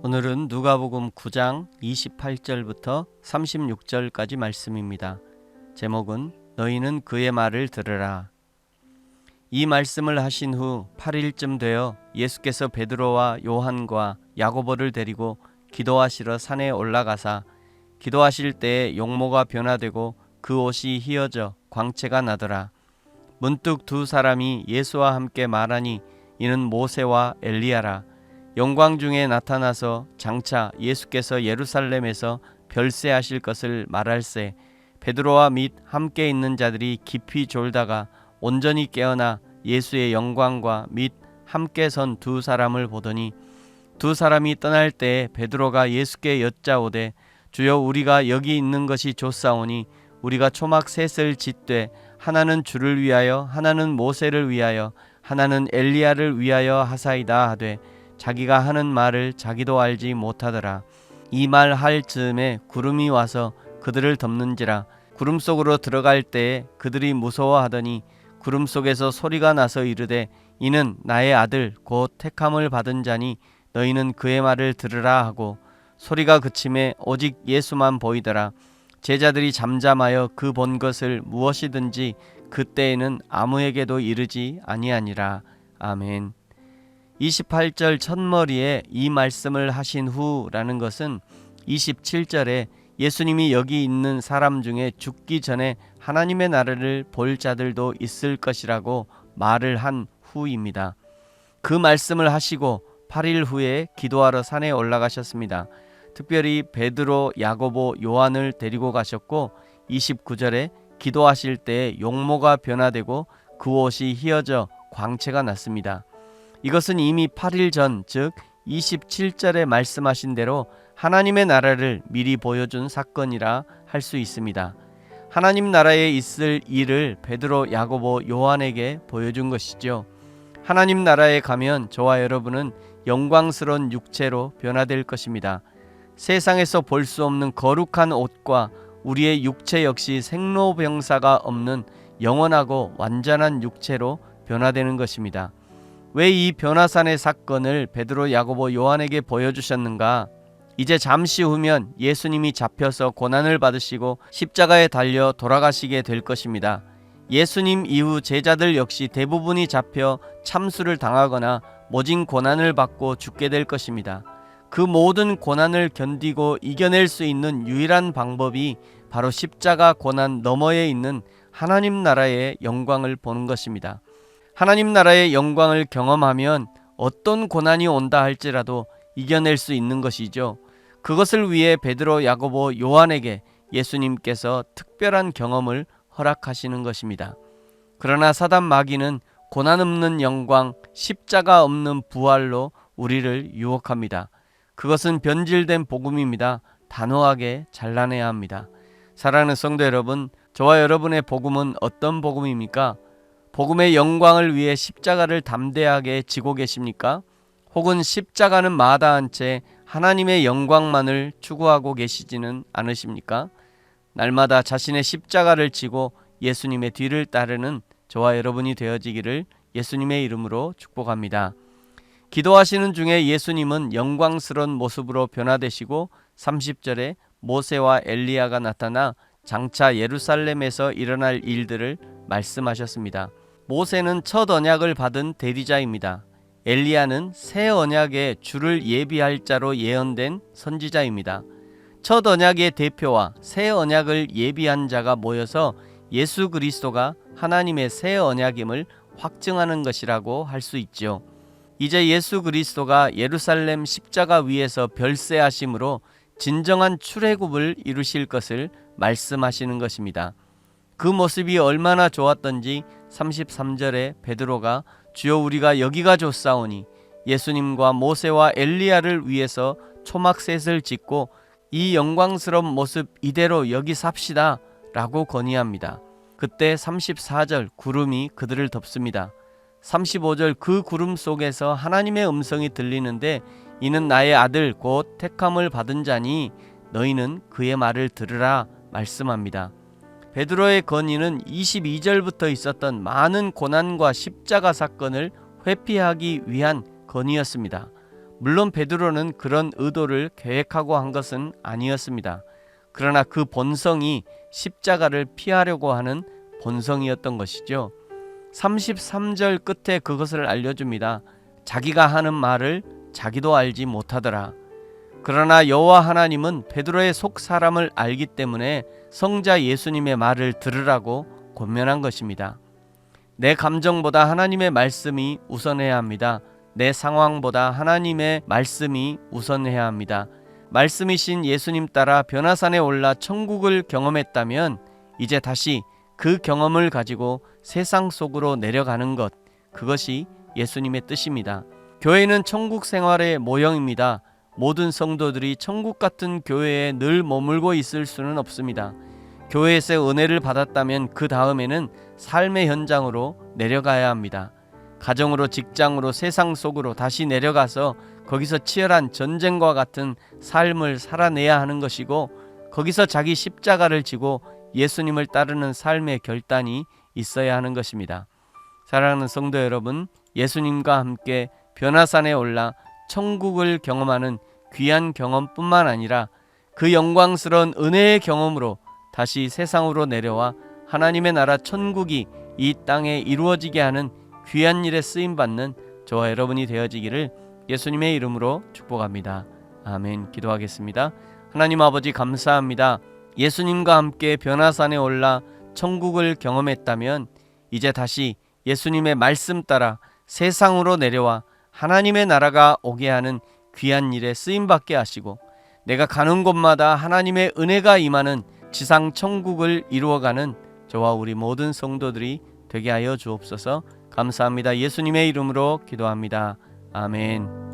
오늘은 누가복음 9장 28절부터 36절까지 말씀입니다. 제목은 너희는 그의 말을 들으라. 이 말씀을 하신 후 8일쯤 되어 예수께서 베드로와 요한과 야고보를 데리고 기도하시러 산에 올라가사 기도하실 때에 용모가 변화되고 그 옷이 휘어져 광채가 나더라. 문득 두 사람이 예수와 함께 말하니 이는 모세와 엘리야라. 영광 중에 나타나서 장차 예수께서 예루살렘에서 별세하실 것을 말할세 베드로와 및 함께 있는 자들이 깊이 졸다가 온전히 깨어나 예수의 영광과 및 함께 선 두 사람을 보더니 두 사람이 떠날 때에 베드로가 예수께 여짜오되 주여 우리가 여기 있는 것이 좋사오니 우리가 초막 셋을 짓되 하나는 주를 위하여 하나는 모세를 위하여 하나는 엘리야를 위하여 하사이다 하되 자기가 하는 말을 자기도 알지 못하더라. 이 말 할 즈음에 구름이 와서 그들을 덮는지라. 구름 속으로 들어갈 때에 그들이 무서워하더니 구름 속에서 소리가 나서 이르되 이는 나의 아들 곧 택함을 받은 자니 너희는 그의 말을 들으라 하고 소리가 그침에 오직 예수만 보이더라. 제자들이 잠잠하여 그 본 것을 무엇이든지 그때에는 아무에게도 이르지 아니하니라. 아멘. 28절 첫머리에 이 말씀을 하신 후라는 것은 27절에 예수님이 여기 있는 사람 중에 죽기 전에 하나님의 나라를 볼 자들도 있을 것이라고 말을 한 후입니다. 그 말씀을 하시고 8일 후에 기도하러 산에 올라가셨습니다. 특별히 베드로, 야고보, 요한을 데리고 가셨고 29절에 기도하실 때 용모가 변화되고 그 옷이 휘어져 광채가 났습니다. 이것은 이미 8일 전, 즉 27절에 말씀하신 대로 하나님의 나라를 미리 보여준 사건이라 할 수 있습니다. 하나님 나라에 있을 일을 베드로, 야고보, 요한에게 보여준 것이죠. 하나님 나라에 가면 저와 여러분은 영광스러운 육체로 변화될 것입니다. 세상에서 볼 수 없는 거룩한 옷과 우리의 육체 역시 생로병사가 없는 영원하고 완전한 육체로 변화되는 것입니다. 왜 이 변화산의 사건을 베드로, 야고보, 요한에게 보여주셨는가? 이제 잠시 후면 예수님이 잡혀서 고난을 받으시고 십자가에 달려 돌아가시게 될 것입니다. 예수님 이후 제자들 역시 대부분이 잡혀 참수를 당하거나 모진 고난을 받고 죽게 될 것입니다. 그 모든 고난을 견디고 이겨낼 수 있는 유일한 방법이 바로 십자가 고난 너머에 있는 하나님 나라의 영광을 보는 것입니다. 하나님 나라의 영광을 경험하면 어떤 고난이 온다 할지라도 이겨낼 수 있는 것이죠. 그것을 위해 베드로, 야고보, 요한에게 예수님께서 특별한 경험을 허락하시는 것입니다. 그러나 사단 마귀는 고난 없는 영광, 십자가 없는 부활로 우리를 유혹합니다. 그것은 변질된 복음입니다. 단호하게 잘라내야 합니다. 사랑하는 성도 여러분, 저와 여러분의 복음은 어떤 복음입니까? 복음의 영광을 위해 십자가를 담대하게 지고 계십니까? 혹은 십자가는 마다한 채 하나님의 영광만을 추구하고 계시지는 않으십니까? 날마다 자신의 십자가를 지고 예수님의 뒤를 따르는 저와 여러분이 되어지기를 예수님의 이름으로 축복합니다. 기도하시는 중에 예수님은 영광스러운 모습으로 변화되시고 30절에 모세와 엘리야가 나타나 장차 예루살렘에서 일어날 일들을 말씀하셨습니다. 모세는 첫 언약을 받은 대리자입니다. 엘리야는 새 언약의 주를 예비할 자로 예언된 선지자입니다. 첫 언약의 대표와 새 언약을 예비한 자가 모여서 예수 그리스도가 하나님의 새 언약임을 확증하는 것이라고 할 수 있죠. 이제 예수 그리스도가 예루살렘 십자가 위에서 별세하심으로 진정한 출애굽을 이루실 것을 말씀하시는 것입니다. 그 모습이 얼마나 좋았던지 33절에 베드로가 주여 우리가 여기가 좋사오니 예수님과 모세와 엘리야를 위해서 초막셋을 짓고 이 영광스러운 모습 이대로 여기 삽시다 라고 건의합니다. 그때 34절 구름이 그들을 덮습니다. 35절 그 구름 속에서 하나님의 음성이 들리는데 이는 나의 아들 곧 택함을 받은 자니 너희는 그의 말을 들으라 말씀합니다. 베드로의 건의는 22절부터 있었던 많은 고난과 십자가 사건을 회피하기 위한 건의였습니다. 물론 베드로는 그런 의도를 계획하고 한 것은 아니었습니다. 그러나 그 본성이 십자가를 피하려고 하는 본성이었던 것이죠. 33절 끝에 그것을 알려줍니다. 자기가 하는 말을 자기도 알지 못하더라. 그러나 여호와 하나님은 베드로의 속 사람을 알기 때문에 성자 예수님의 말을 들으라고 권면한 것입니다. 내 감정보다 하나님의 말씀이 우선해야 합니다. 내 상황보다 하나님의 말씀이 우선해야 합니다. 말씀이신 예수님 따라 변화산에 올라 천국을 경험했다면 이제 다시 그 경험을 가지고 세상 속으로 내려가는 것, 그것이 예수님의 뜻입니다. 교회는 천국 생활의 모형입니다. 모든 성도들이 천국 같은 교회에 늘 머물고 있을 수는 없습니다. 교회에서 은혜를 받았다면 그 다음에는 삶의 현장으로 내려가야 합니다. 가정으로, 직장으로, 세상 속으로 다시 내려가서 거기서 치열한 전쟁과 같은 삶을 살아내야 하는 것이고, 거기서 자기 십자가를 지고 예수님을 따르는 삶의 결단이 있어야 하는 것입니다. 사랑하는 성도 여러분, 예수님과 함께 변화산에 올라 천국을 경험하는 귀한 경험뿐만 아니라 그 영광스러운 은혜의 경험으로 다시 세상으로 내려와 하나님의 나라 천국이 이 땅에 이루어지게 하는 귀한 일에 쓰임받는 저와 여러분이 되어지기를 예수님의 이름으로 축복합니다. 아멘. 기도하겠습니다. 하나님 아버지, 감사합니다. 예수님과 함께 변화산에 올라 천국을 경험했다면 이제 다시 예수님의 말씀 따라 세상으로 내려와 하나님의 나라가 오게 하는 귀한 일에 쓰임받게 하시고, 내가 가는 곳마다 하나님의 은혜가 임하는 지상 천국을 이루어가는 저와 우리 모든 성도들이 되게 하여 주옵소서. 감사합니다. 예수님의 이름으로 기도합니다. 아멘.